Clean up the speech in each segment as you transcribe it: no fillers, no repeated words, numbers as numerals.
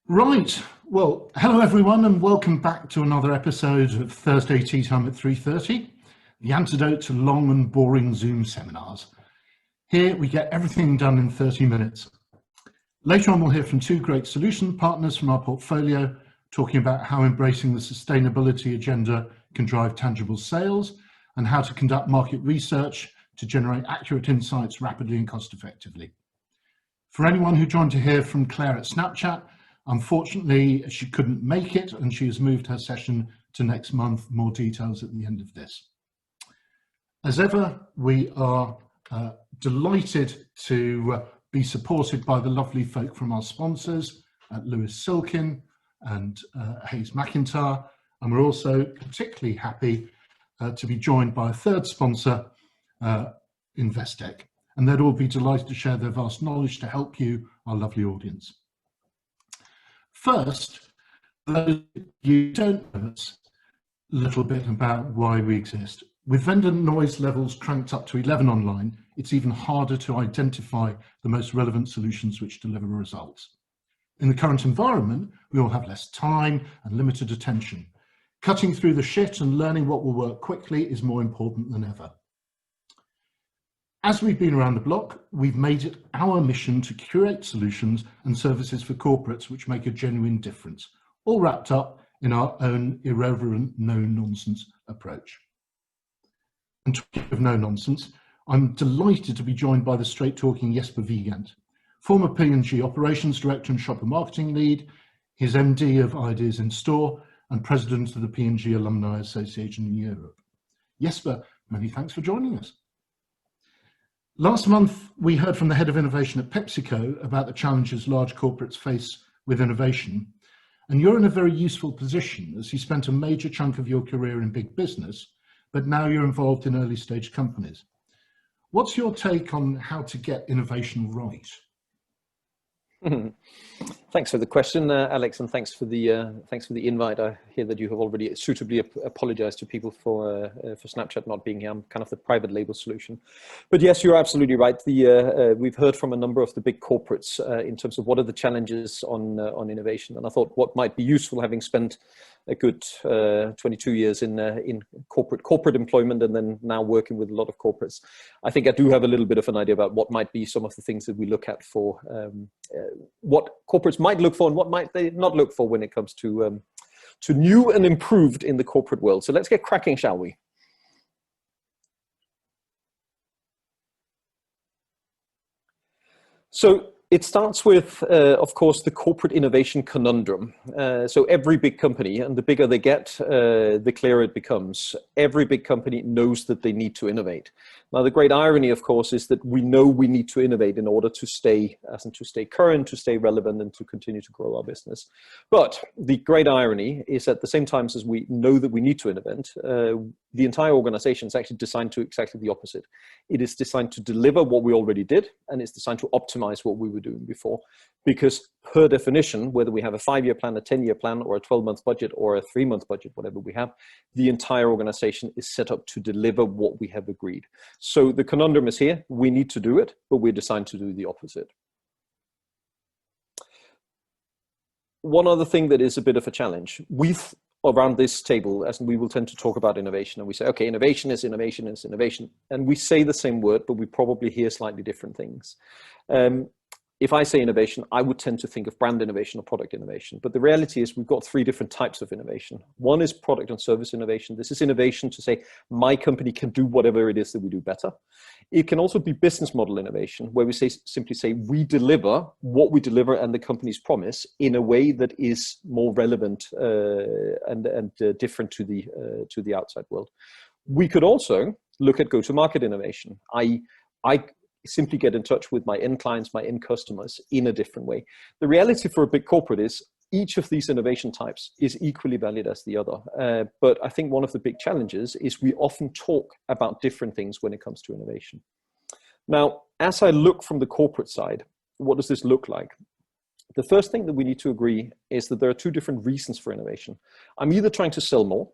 Right, well, hello everyone and welcome back to another episode of Thursday Tea Time at 3:30, the antidote to long and boring Zoom seminars. Here we get everything done in 30 minutes. Later on we'll hear from two great solution partners from our portfolio talking about how embracing the sustainability agenda can drive tangible sales and how to conduct market research to generate accurate insights rapidly and cost effectively. For anyone who joined to hear from Claire at Snapchat, unfortunately, she couldn't make it and she has moved her session to next month. More details at the end of this. As ever, we are delighted to be supported by the lovely folk from our sponsors at Lewis Silkin and Hayes McIntyre. And we're also particularly happy to be joined by a third sponsor, Investec. And they'd all be delighted to share their vast knowledge to help you, our lovely audience. First, those you don't know us, a little bit about why we exist. With vendor noise levels cranked up to 11 online, it's even harder to identify the most relevant solutions which deliver results. In the current environment, we all have less time and limited attention. Cutting through the shit and learning what will work quickly is more important than ever. As we've been around the block, we've made it our mission to curate solutions and services for corporates which make a genuine difference, all wrapped up in our own irreverent, no-nonsense approach. And talking of no-nonsense, I'm delighted to be joined by the straight-talking Jesper Wiegandt, former P&G Operations Director and Shopper Marketing Lead, his MD of Ideas in Store, and President of the P&G Alumni Association in Europe. Jesper, many thanks for joining us. Last month, we heard from the head of innovation at PepsiCo about the challenges large corporates face with innovation. And you're in a very useful position as you spent a major chunk of your career in big business, but now you're involved in early stage companies. What's your take on how to get innovation right? Thanks for the question, Alex, and thanks for the invite. I hear that you have already suitably apologized to people for Snapchat not being here. I'm kind of the private label solution. But yes, you're absolutely right. We've heard from a number of the big corporates in terms of what are the challenges on innovation. And I thought what might be useful, having spent a good 22 years in corporate employment and then now working with a lot of corporates, I think I do have a little bit of an idea about what might be some of the things that we look at for what corporates might look for and what might they not look for when it comes to new and improved in the corporate world. So let's get cracking, shall we? So it starts with, of course, the corporate innovation conundrum. So every big company, and the bigger they get, the clearer it becomes. Every big company knows that they need to innovate. Now, the great irony, of course, is that we know we need to innovate in order to stay current, to stay relevant, and to continue to grow our business. But the great irony is at the same time as we know that we need to innovate, the entire organization is actually designed to exactly the opposite. It is designed to deliver what we already did, and it's designed to optimize what we were doing before. Because per definition, whether we have a 5-year plan, a 10-year plan, or a 12-month budget, or a 3-month budget, whatever we have, the entire organization is set up to deliver what we have agreed. So the conundrum is here. We need to do it, but we're designed to do the opposite. One other thing that is a bit of a challenge, around this table, as we will tend to talk about innovation, and we say, okay, innovation is innovation is innovation. And we say the same word, but we probably hear slightly different things. If I say innovation, I would tend to think of brand innovation or product innovation. But the reality is we've got 3 different types of innovation. One is product and service innovation. This is innovation to say, my company can do whatever it is that we do better. It can also be business model innovation, where we simply say, we deliver what we deliver and the company's promise in a way that is more relevant and different to the outside world. We could also look at go-to-market innovation. I simply get in touch with my end clients, my end customers in a different way. The reality for a big corporate is each of these innovation types is equally valid as the other. But I think one of the big challenges is we often talk about different things when it comes to innovation. Now, as I look from the corporate side, what does this look like? The first thing that we need to agree is that there are 2 different reasons for innovation. I'm either trying to sell more,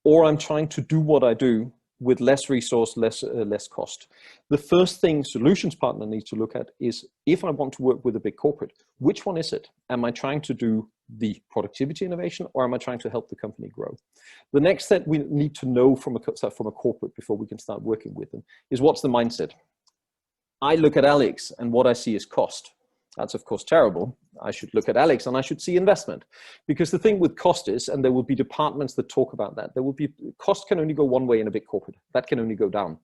or I'm trying to do what I do with less resource, less cost. The first thing solutions partner needs to look at is, if I want to work with a big corporate, which one is it? Am I trying to do the productivity innovation, or am I trying to help the company grow? The next step we need to know from a corporate before we can start working with them is, what's the mindset? I look at Alex and what I see is cost. That's of course terrible. I should look at Alex and I should see investment. Because the thing with cost is, and there will be departments that talk about that, cost can only go one way in a big corporate. That can only go down.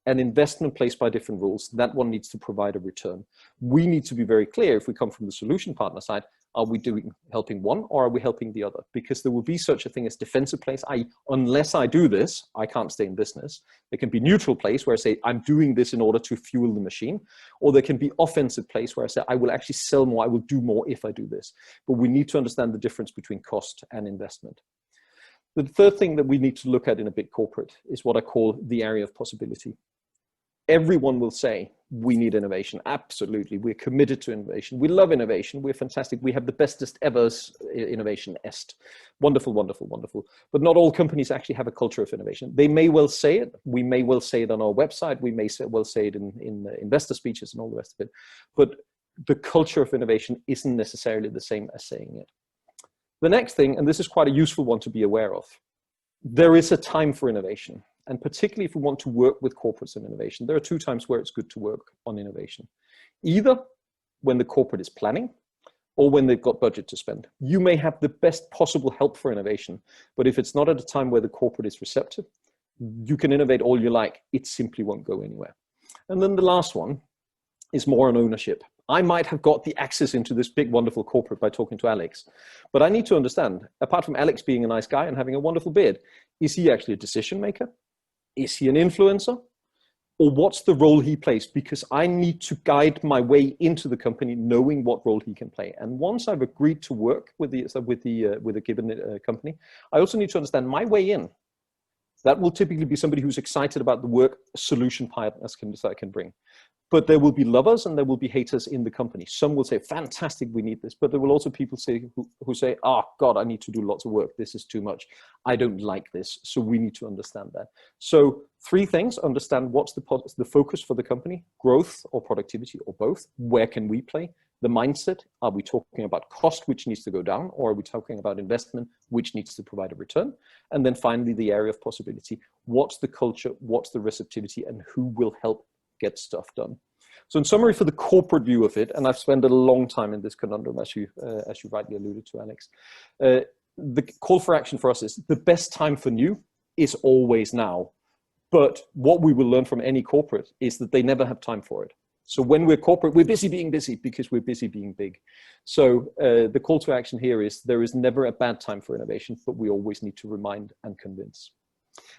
And investment plays by different rules. That one needs to provide a return. We need to be very clear, if we come from the solution partner side, are we helping one, or are we helping the other? Because there will be such a thing as defensive place. Unless I do this, I can't stay in business. There can be neutral place where I say, I'm doing this in order to fuel the machine. Or there can be offensive place where I say, I will actually sell more, I will do more if I do this. But we need to understand the difference between cost and investment. The third thing that we need to look at in a big corporate is what I call the area of possibility. Everyone will say, we need innovation. Absolutely. We're committed to innovation. We love innovation. We're fantastic. We have the bestest ever innovation est. Wonderful, wonderful, wonderful. But not all companies actually have a culture of innovation. They may well say it. We may well say it on our website. We may well say it in investor speeches and all the rest of it. But the culture of innovation isn't necessarily the same as saying it. The next thing, and this is quite a useful one to be aware of, there is a time for innovation. And particularly if we want to work with corporates and innovation, there are two times where it's good to work on innovation. Either when the corporate is planning, or when they've got budget to spend. You may have the best possible help for innovation, but if it's not at a time where the corporate is receptive, you can innovate all you like, it simply won't go anywhere. And then the last one is more on ownership. I might have got the access into this big, wonderful corporate by talking to Alex, but I need to understand, apart from Alex being a nice guy and having a wonderful beard, is he actually a decision maker? Is he an influencer? Or what's the role he plays? Because I need to guide my way into the company knowing what role he can play. And once I've agreed to work with a given company, I also need to understand my way in. That will typically be somebody who's excited about the work solution partners can bring. But there will be lovers and there will be haters in the company. Some will say, fantastic, we need this. But there will also people who say, oh God, I need to do lots of work. This is too much. I don't like this. So we need to understand that. So 3 things: understand what's the focus for the company, growth or productivity or both. Where can we play? The mindset, are we talking about cost, which needs to go down, or are we talking about investment, which needs to provide a return? And then finally, the area of possibility. What's the culture, what's the receptivity, and who will help get stuff done? So in summary, for the corporate view of it, and I've spent a long time in this conundrum, as you rightly alluded to, Alex, the call for action for us is the best time for new is always now. But what we will learn from any corporate is that they never have time for it. So when we're corporate, we're busy being busy because we're busy being big. So the call to action here is there is never a bad time for innovation, but we always need to remind and convince.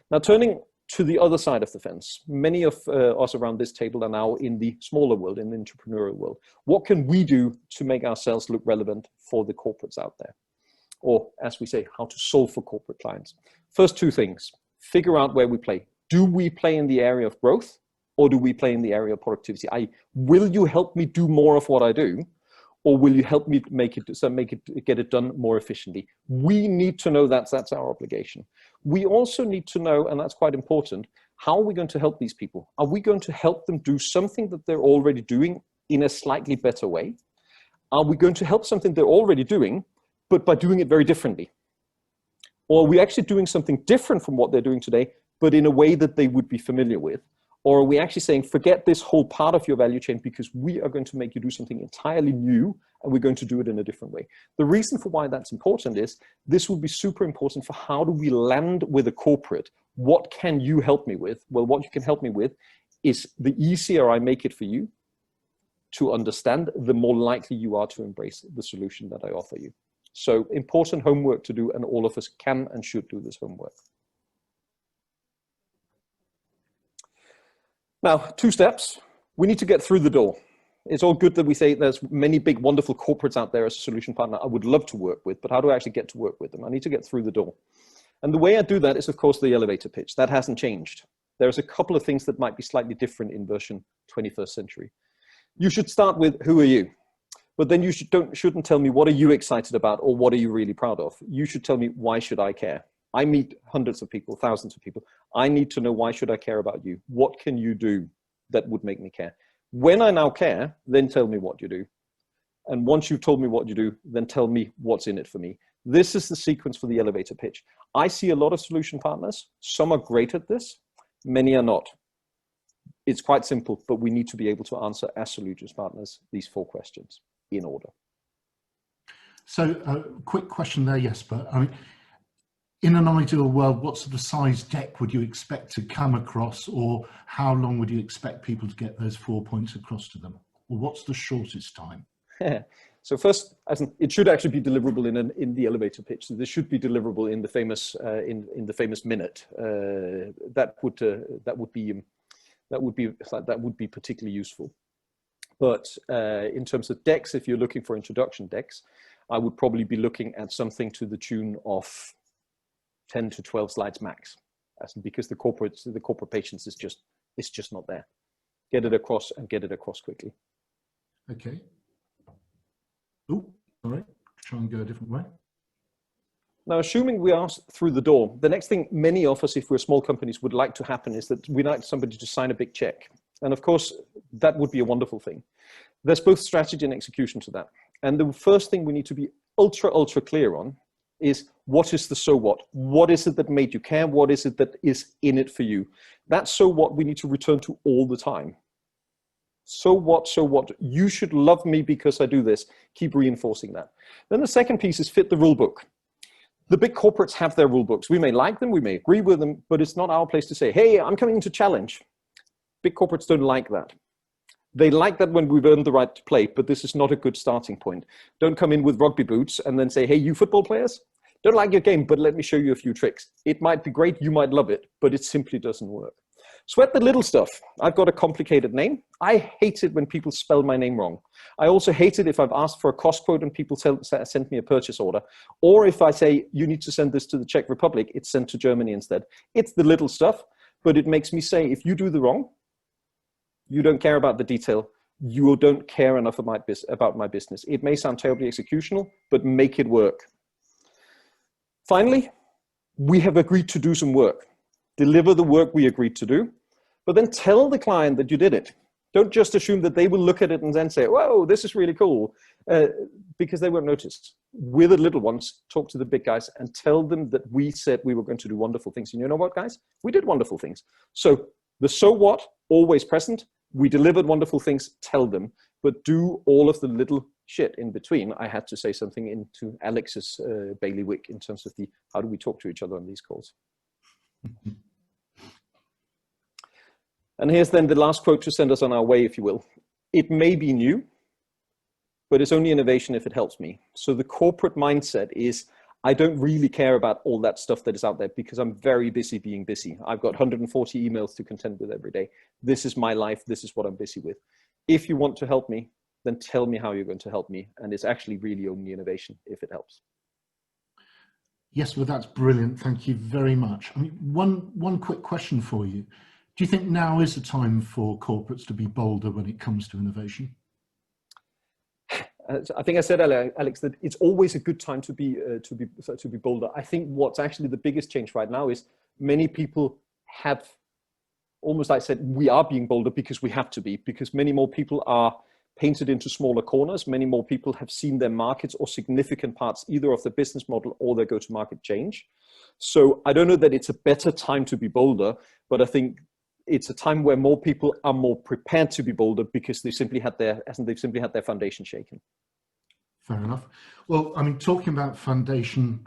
Now, turning to the other side of the fence, many of us around this table are now in the smaller world, in the entrepreneurial world. What can we do to make ourselves look relevant for the corporates out there? Or as we say, how to solve for corporate clients. First 2 things, figure out where we play. Do we play in the area of growth? Or do we play in the area of productivity? Will you help me do more of what I do? Or will you help me get it done more efficiently? We need to know that's our obligation. We also need to know, and that's quite important, how are we going to help these people? Are we going to help them do something that they're already doing in a slightly better way? Are we going to help something they're already doing, but by doing it very differently? Or are we actually doing something different from what they're doing today, but in a way that they would be familiar with? Or are we actually saying, forget this whole part of your value chain because we are going to make you do something entirely new and we're going to do it in a different way? The reason for why that's important is this will be super important for how do we land with a corporate. What can you help me with? Well, what you can help me with is the easier I make it for you to understand, the more likely you are to embrace the solution that I offer you. So important homework to do, and all of us can and should do this homework. Now, 2 steps. We need to get through the door. It's all good that we say there's many big, wonderful corporates out there as a solution partner I would love to work with, but how do I actually get to work with them? I need to get through the door. And the way I do that is, of course, the elevator pitch. That hasn't changed. There's a couple of things that might be slightly different in version 21st century. You should start with, who are you? But then you shouldn't tell me what are you excited about or what are you really proud of. You should tell me, why should I care? I meet hundreds of people, thousands of people. I need to know, why should I care about you? What can you do that would make me care? When I now care, then tell me what you do. And once you've told me what you do, then tell me what's in it for me. This is the sequence for the elevator pitch. I see a lot of solution partners. Some are great at this, many are not. It's quite simple, but we need to be able to answer as solutions partners these 4 questions in order. So, quick question there, Jesper. I mean, in an ideal world, what sort of size deck would you expect to come across, or how long would you expect people to get those 4 points across to them? Or what's the shortest time? So first, it should actually be deliverable in the elevator pitch. So this should be deliverable in the famous in the famous minute. That would be particularly useful. But in terms of decks, if you're looking for introduction decks, I would probably be looking at something to the tune of 10 to 12 slides max, because the corporate patience is just not there. Get it across, and get it across quickly. Okay. Oh, sorry. Try and go a different way. Now, assuming we are through the door, the next thing many of us, if we're small companies, would like to happen is that we'd like somebody to sign a big check. And of course, that would be a wonderful thing. There's both strategy and execution to that. And the first thing we need to be ultra clear on is, what is the so what? What is it that made you care? What is it that is in it for you? That so what we need to return to all the time. So what, you should love me because I do this. Keep reinforcing that. Then the second piece is fit the rule book. The big corporates have their rule books. We may like them, we may agree with them, but it's not our place to say, hey, I'm coming to challenge. Big corporates don't like that. They like that when we've earned the right to play, but this is not a good starting point. Don't come in with rugby boots and then say, hey, you football players, don't like your game, but let me show you a few tricks. It might be great, you might love it, but it simply doesn't work. Sweat the little stuff. I've got a complicated name. I hate it when people spell my name wrong. I also hate it if I've asked for a cost quote and people send me a purchase order. Or if I say, you need to send this to the Czech Republic, it's sent to Germany instead. It's the little stuff, but it makes me say, if you do the wrong, you don't care about the detail, you don't care enough about my business. It may sound terribly executional, but make it work. Finally, we have agreed to do some work. Deliver the work we agreed to do, but then tell the client that you did it. Don't just assume that they will look at it and then say, whoa, this is really cool, because they won't notice. We're the little ones. Talk to the big guys and tell them that we said we were going to do wonderful things. And you know what, guys? We did wonderful things. So the so what, always present. We delivered wonderful things, tell them, but do all of the little shit in between. I had to say something into Alex's bailiwick in terms of how do we talk to each other on these calls. And here's then the last quote to send us on our way, if you will. It may be new, but it's only innovation if it helps me. So the corporate mindset is, I don't really care about all that stuff that is out there because I'm very busy being busy. I've got 140 emails to contend with every day. This is my life. This is what I'm busy with. If you want to help me, then tell me how you're going to help me. And it's actually really only innovation if it helps. Yes, well, that's brilliant. Thank you very much. I mean, one quick question for you. Do you think now is the time for corporates to be bolder when it comes to innovation? I think I said, Alex, that it's always a good time to be bolder. I think what's actually the biggest change right now is many people have, almost like I said, we are being bolder because we have to be, because many more people are painted into smaller corners. Many more people have seen their markets or significant parts either of the business model or their go-to-market change. So I don't know that it's a better time to be bolder, but I think it's a time where more people are more prepared to be bolder because they simply had their foundation shaken. Fair enough. Well, I mean, talking about foundation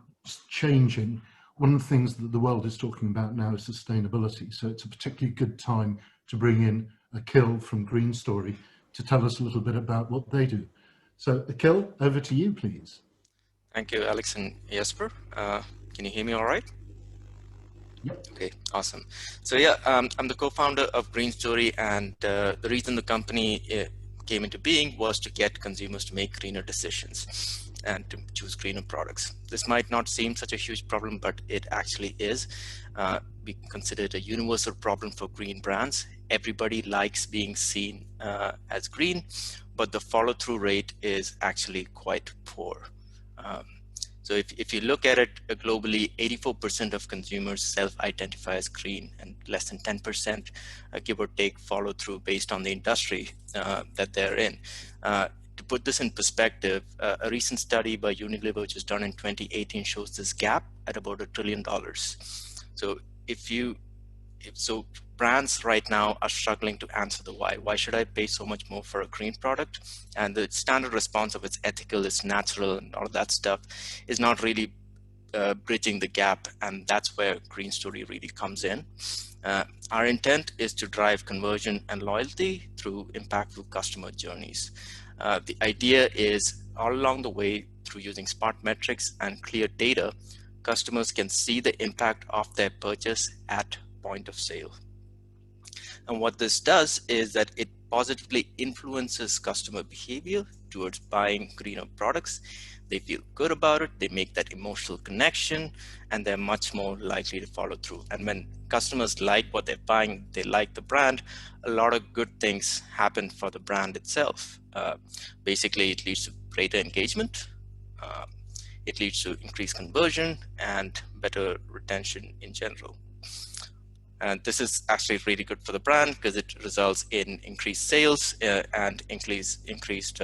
changing, one of the things that the world is talking about now is sustainability. So it's a particularly good time to bring in Akhil from Green Story to tell us a little bit about what they do. So Akhil, over to you, please. Thank you, Alex and Jesper. Can you hear me all right? Yep. Okay, awesome. So yeah, I'm the co-founder of Green Story, and the reason the company came into being was to get consumers to make greener decisions and to choose greener products. This might not seem such a huge problem, but it actually is. We consider it a universal problem for green brands. Everybody likes being seen as green, but the follow-through rate is actually quite poor. So if you look at it globally, 84% of consumers self-identify as green, and less than 10%, give or take, follow through based on the industry that they're in. To put this in perspective, a recent study by Unilever, which was done in 2018, shows this gap at about $1 trillion. So so brands right now are struggling to answer the why. Why should I pay so much more for a green product? And the standard response of it's ethical, it's natural, and all of that stuff is not really bridging the gap. And that's where Qriously really comes in. Our intent is to drive conversion and loyalty through impactful customer journeys. The idea is all along the way, through using smart metrics and clear data, customers can see the impact of their purchase at point of sale. And what this does is that it positively influences customer behavior towards buying greener products. They feel good about it, they make that emotional connection, and they're much more likely to follow through. And when customers like what they're buying, they like the brand, a lot of good things happen for the brand itself. Basically, it leads to greater engagement, it leads to increased conversion and better retention in general. And this is actually really good for the brand because it results in increased sales and increased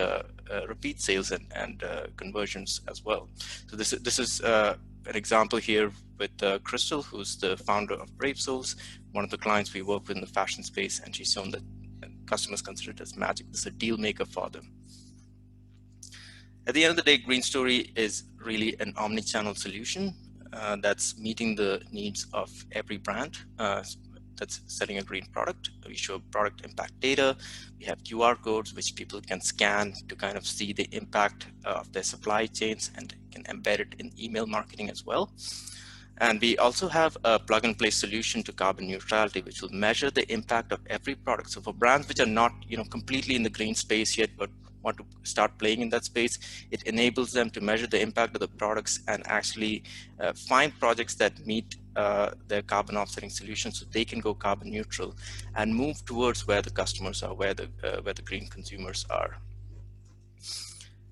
repeat sales and conversions as well. So this is an example here with Crystal, who's the founder of Brave Souls, one of the clients we work with in the fashion space, and she's shown that customers consider it as magic. This is a deal maker for them. At the end of the day, Qriously is really an omni-channel solution that's meeting the needs of every brand that's selling a green product. We show product impact data. We have QR codes which people can scan to kind of see the impact of their supply chains, and can embed it in email marketing as well. And we also have a plug-and-play solution to carbon neutrality, which will measure the impact of every product. So for brands which are not, completely in the green space yet, but want to start playing in that space, it enables them to measure the impact of the products and actually find projects that meet their carbon offsetting solutions, so they can go carbon neutral and move towards where the customers are, where the green consumers are.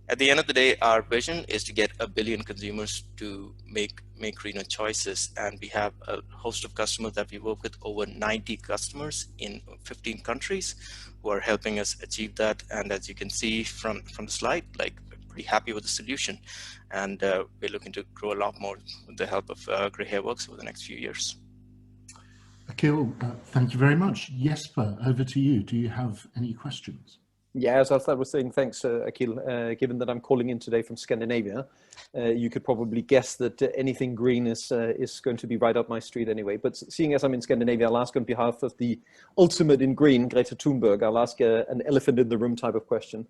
At the end of the day, our vision is to get 1 billion consumers to make greener choices, and we have a host of customers that we work with, over 90 customers in 15 countries who are helping us achieve that. And as you can see from the slide, like, we're pretty happy with the solution, and we're looking to grow a lot more with the help of Grey Hair Works over the next few years. Akhil, thank you very much. Jesper, over to you. Do you have any questions? Yeah, as I was saying, thanks, Akhil. Given that I'm calling in today from Scandinavia, you could probably guess that anything green is going to be right up my street anyway. But seeing as I'm in Scandinavia, I'll ask on behalf of the ultimate in green, Greta Thunberg. I'll ask an elephant in the room type of question.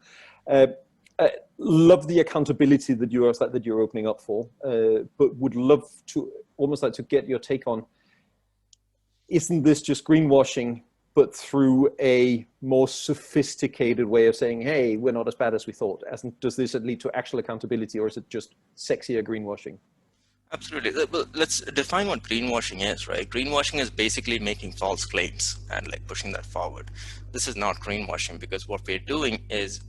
Love the accountability that you're opening up for, but would love to almost like to get your take on, isn't this just greenwashing, but through a more sophisticated way of saying, hey, we're not as bad as we thought? Does this lead to actual accountability, or is it just sexier greenwashing? Absolutely. Well, let's define what greenwashing is, right? Greenwashing is basically making false claims and like pushing that forward. This is not greenwashing, because what we're doing is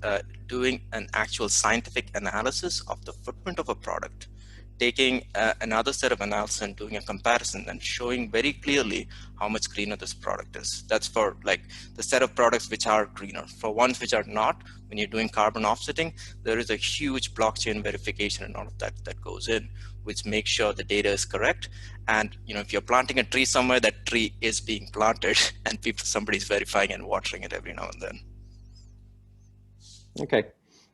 doing an actual scientific analysis of the footprint of a product, taking another set of analysis and doing a comparison and showing very clearly how much greener this product is. That's for like the set of products which are greener. For ones which are not, when you're doing carbon offsetting, there is a huge blockchain verification and all of that that goes in, which makes sure the data is correct. And if you're planting a tree somewhere, that tree is being planted and somebody's verifying and watering it every now and then. Okay.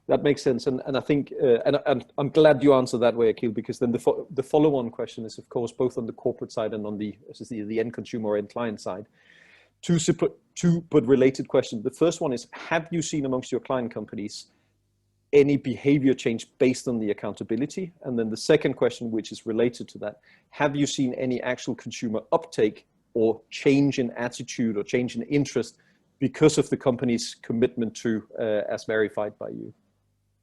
That makes sense, and I think, and I'm glad you answered that way, Akhil, because then the follow-on question is, of course, both on the corporate side and on the end consumer or end client side. Two but related questions. The first one is, have you seen amongst your client companies any behavior change based on the accountability? And then the second question, which is related to that, have you seen any actual consumer uptake or change in attitude or change in interest because of the company's commitment to as verified by you?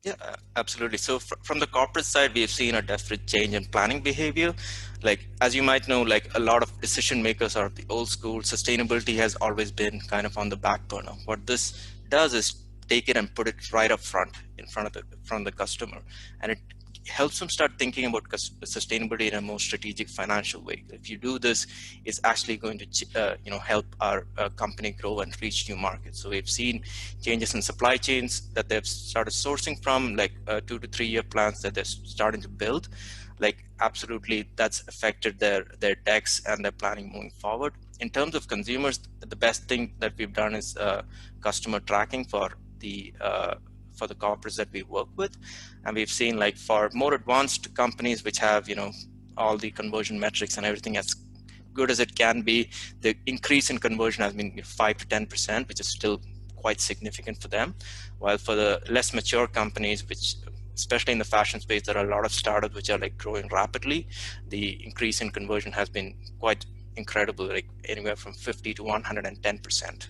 Yeah, absolutely. So from the corporate side, we have seen a definite change in planning behavior. Like, as you might know, like a lot of decision makers are of the old school. Sustainability has always been kind of on the back burner. What this does is take it and put it right up front in front of the customer, and it helps them start thinking about sustainability in a more strategic financial way. If you do this, it's actually going to help our company grow and reach new markets. So we've seen changes in supply chains that they've started sourcing from, like 2 to 3 year plans that they're starting to build. Like absolutely, that's affected their decks and their planning moving forward. In terms of consumers, the best thing that we've done is customer tracking for the corporates that we work with, and we've seen, like, for more advanced companies which have all the conversion metrics and everything as good as it can be, the increase in conversion has been 5 to 10%, which is still quite significant for them. While for the less mature companies, which especially in the fashion space, there are a lot of startups which are like growing rapidly, the increase in conversion has been quite incredible, like anywhere from 50 to 110%.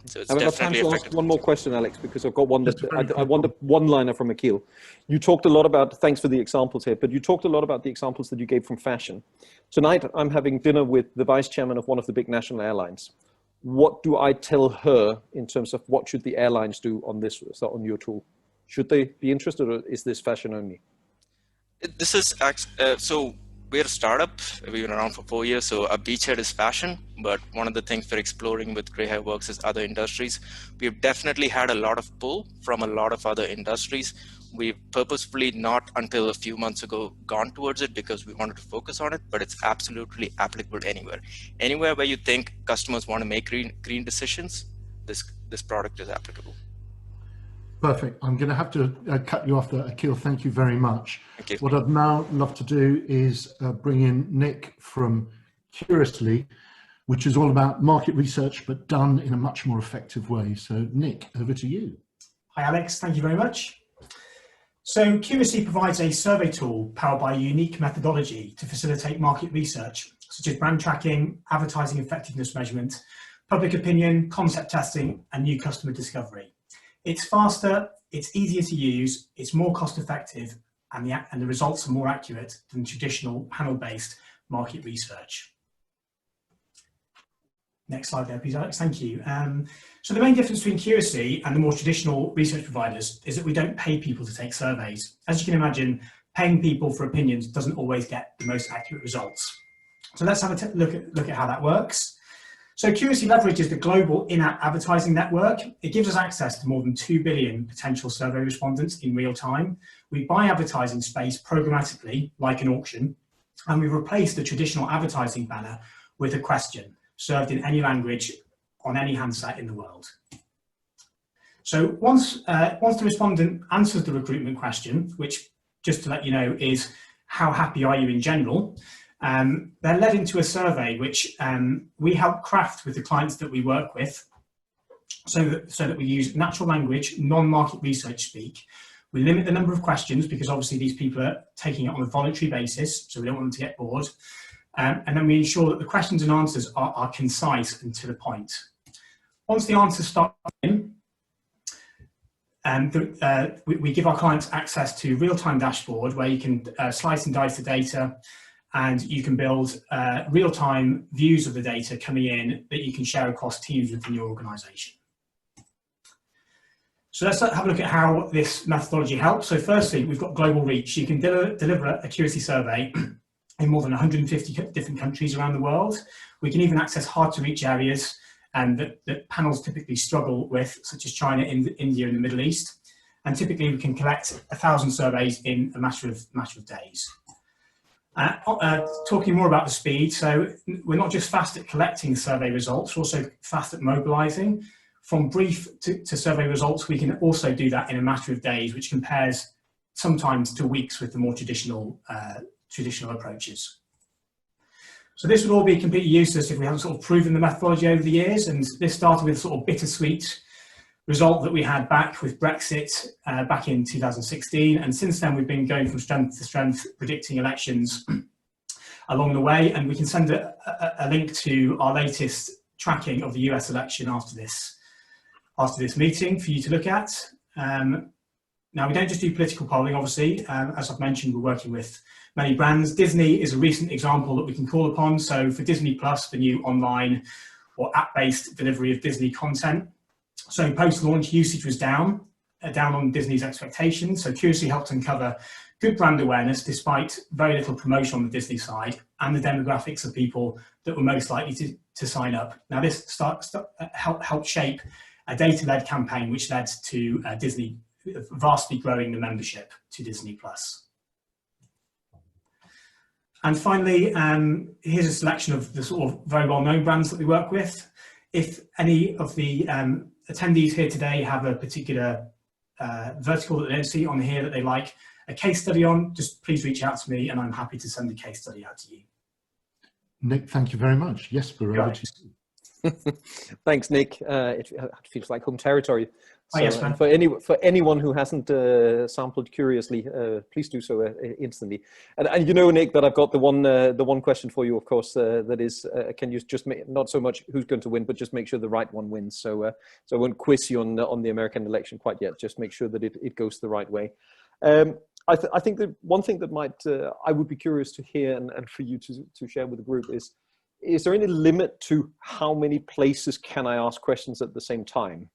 So it's I've got time to ask one more question, Alex, because I've got one that I want a one-liner from Akhil. You talked a lot about, thanks for the examples here, but you talked a lot about the examples that you gave from fashion. Tonight, I'm having dinner with the vice chairman of one of the big national airlines. What do I tell her in terms of what should the airlines do on this, on your tool? Should they be interested, or is this fashion only? This is, so we're a startup. We've been around for 4 years, so our beachhead is fashion, but one of the things we're exploring with Grey Hair Works is other industries. We've definitely had a lot of pull from a lot of other industries. We've purposefully not until a few months ago gone towards it because we wanted to focus on it, but it's absolutely applicable anywhere. Anywhere where you think customers want to make green decisions, this product is applicable. Perfect. I'm going to have to cut you off there, Akhil. Thank you very much. Thank you. What I'd now love to do is bring in Nick from Qriously, which is all about market research, but done in a much more effective way. So Nick, over to you. Hi, Alex. Thank you very much. So Qriously provides a survey tool powered by a unique methodology to facilitate market research, such as brand tracking, advertising effectiveness measurement, public opinion, concept testing, and new customer discovery. It's faster, it's easier to use, it's more cost effective, and the results are more accurate than traditional panel-based market research. Next slide there, please, Alex. Thank you. So the main difference between Qriously and the more traditional research providers is that we don't pay people to take surveys. As you can imagine, paying people for opinions doesn't always get the most accurate results. So let's have a look at how that works. So Qriously leverages the global in-app advertising network. It gives us access to more than 2 billion potential survey respondents in real time. We buy advertising space programmatically, like an auction, and we replace the traditional advertising banner with a question served in any language on any handset in the world. So once the respondent answers the recruitment question, which, just to let you know, is how happy are you in general, they're led into a survey which we help craft with the clients that we work with, so that we use natural language, non-market research speak. We limit the number of questions because obviously these people are taking it on a voluntary basis, so we don't want them to get bored. And then we ensure that the questions and answers are concise and to the point. Once the answers start in, we give our clients access to real-time dashboard where you can slice and dice the data, and you can build real-time views of the data coming in that you can share across teams within your organization. So let's have a look at how this methodology helps. So firstly, we've got global reach. You can deliver a Qriously survey in more than 150 different countries around the world. We can even access hard-to-reach areas that panels typically struggle with, such as China, India, and the Middle East. And typically, we can collect 1,000 surveys in a matter of days. Talking more about the speed, so we're not just fast at collecting survey results, we're also fast at mobilizing. From brief to survey results, we can also do that in a matter of days, which compares sometimes to weeks with the more traditional approaches. So this would all be completely useless if we haven't sort of proven the methodology over the years, and this started with a sort of bittersweet result that we had back with Brexit back in 2016, and since then we've been going from strength to strength, predicting elections along the way, and we can send a link to our latest tracking of the US election after this meeting for you to look at. Now, we don't just do political polling, obviously. As I've mentioned, we're working with many brands. Disney is a recent example that we can call upon. So for Disney Plus, the new online or app-based delivery of Disney content, So post-launch, usage was down on Disney's expectations. So Qriously helped uncover good brand awareness despite very little promotion on the Disney side and the demographics of people that were most likely to sign up. Now this helped shape a data-led campaign which led to Disney vastly growing the membership to Disney+. And finally, here's a selection of the sort of very well-known brands that we work with. If any of the attendees here today have a particular vertical that they don't see on here that they like a case study on, just please reach out to me and I'm happy to send a case study out to you. Nick, thank you very much. Jesper, over to you. Thanks, Nick. It feels like home territory. So, yes, for anyone who hasn't sampled Qriously, please do so instantly. And you know, Nick, that I've got the one question for you, of course. That is, can you just make, not so much who's going to win, but just make sure the right one wins. So so I won't quiz you on the American election quite yet. Just make sure that it goes the right way. I think that one thing that might I would be curious to hear and for you to share with the group is there any limit to how many places can I ask questions at the same time?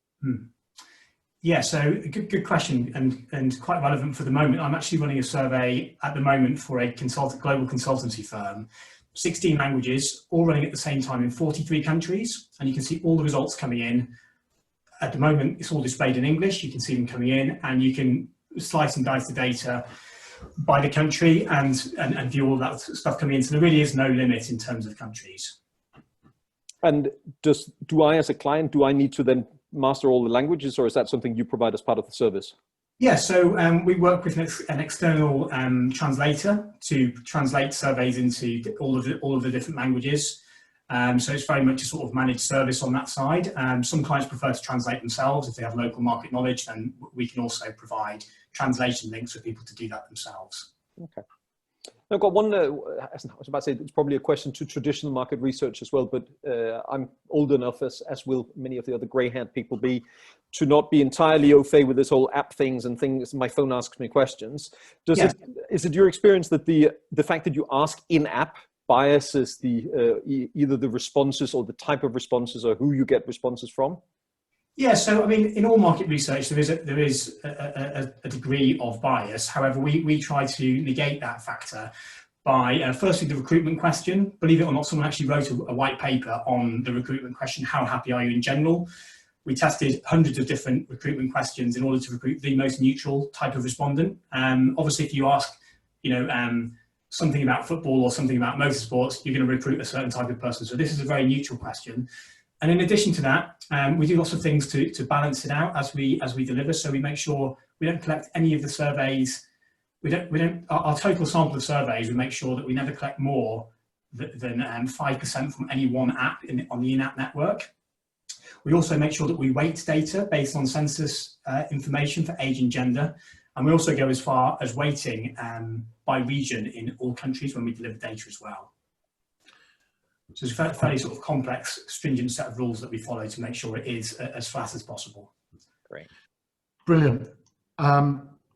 Yeah, so good question and quite relevant for the moment. I'm actually running a survey at the moment for a global consultancy firm, 16 languages, all running at the same time in 43 countries. And you can see all the results coming in. At the moment, it's all displayed in English. You can see them coming in and you can slice and dice the data by the country and view all that stuff coming in. So there really is no limit in terms of countries. And do I, as a client, do I need to then master all the languages, or is that something you provide as part of the service? Yeah, so we work with an external translator to translate surveys into all of the different languages. So it's very much a sort of managed service on that side. Some clients prefer to translate themselves. If they have local market knowledge, then we can also provide translation links for people to do that themselves. Okay. I've got one, I was about to say, it's probably a question to traditional market research as well, but I'm old enough, as will many of the other grey-haired people be, to not be entirely au fait with this whole app things and things, my phone asks me questions. Is it your experience that the fact that you ask in-app biases either the responses or the type of responses or who you get responses from? Yeah, so I mean, in all market research, there is a degree of bias. However, we try to negate that factor by firstly the recruitment question. Believe it or not, someone actually wrote a white paper on the recruitment question, how happy are you in general? We tested hundreds of different recruitment questions in order to recruit the most neutral type of respondent. Obviously, if you ask, something about football or something about motorsports, you're going to recruit a certain type of person. So this is a very neutral question. And in addition to that, we do lots of things to balance it out as we deliver. So we make sure we don't collect any of the surveys. Our total sample of surveys, we make sure that we never collect more than 5% from any one app on the in-app network. We also make sure that we weight data based on census information for age and gender. And we also go as far as weighting by region in all countries when we deliver data as well. So it's a fairly sort of complex, stringent set of rules that we follow to make sure it is as flat as possible. Great. Brilliant.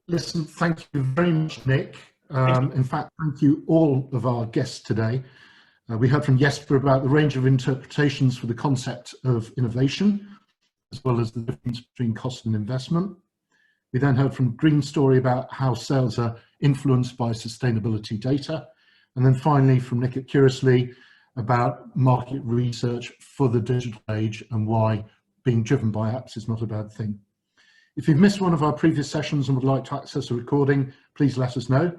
Listen, thank you very much, Nick. In fact, thank you all of our guests today. We heard from Jesper about the range of interpretations for the concept of innovation, as well as the difference between cost and investment. We then heard from Green Story about how sales are influenced by sustainability data. And then finally from Nick at Qriously about market research for the digital age and why being driven by apps is not a bad thing. If you've missed one of our previous sessions and would like to access a recording, please let us know.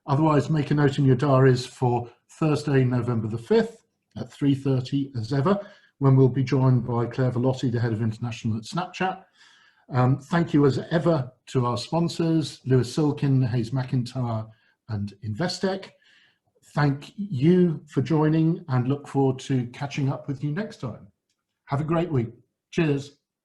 Otherwise, make a note in your diaries for Thursday, November the 5th at 3:30 as ever, when we'll be joined by Claire Velotti, the head of international at Snapchat. Thank you as ever to our sponsors, Lewis Silkin, Hayes McIntyre and Investec. Thank you for joining and look forward to catching up with you next time. Have a great week. Cheers.